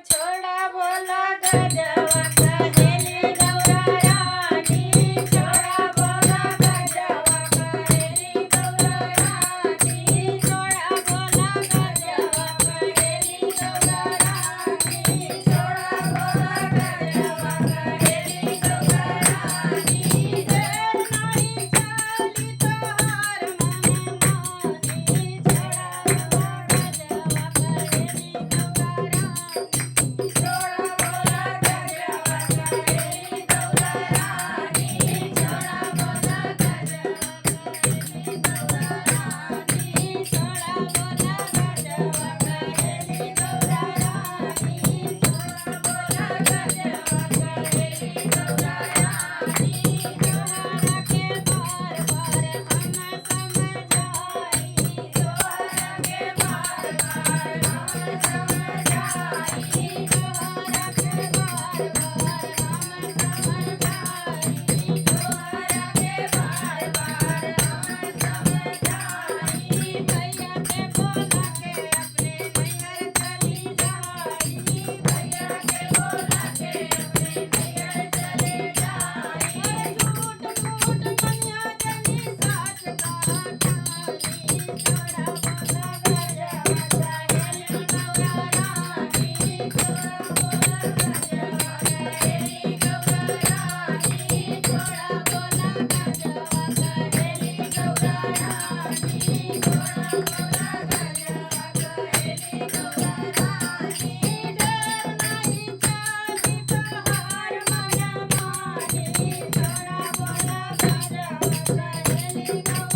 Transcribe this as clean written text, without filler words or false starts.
छोड़ा बोला गजवा कहेली गौरा रानी छोड़ा बोला गजवा कहेली गौरा रानी छोड़ा बोला गजवा कहेली गौरा रानी छोड़ा बोला गजवा कहेली गौरा रानी देर नहीं चाली तोहार मने मानी छोड़ा बोला गजवा कहेली गौरा रानी छोड़ा बोला गजवा कहेली गौरा रानी छोड़ा बोला गजवा कहेली गौरा रानी छोड़ा बोला गजवा कहेली गौरा रानी छोड़ा बोला गजवा कहेली गौरा रानी तोहरा के बार बार हम समझाई तोहरा के बार बार हम समझाई तोहरा के बार बार हम समझाई तोहरा के बार बार हम समझाई भैया के बोला के अपने नैहर चली जाई भैया के बोला के अपने नैहर चले जाई झूठ मूठ मनिया जनी साच कहा ठानी छोड़ा बोला गजवा कहेली गौरा रानी छोड़ा बोला गजवा कहेली गौरा रानी छोड़ा बोला गजवा कहेली गौरा रानी छोड़ा बोला गजवा कहेली गौरा रानी देर नहीं चाली तोहार मन मानी छोड़ा बोला गजवा कहेली गौरा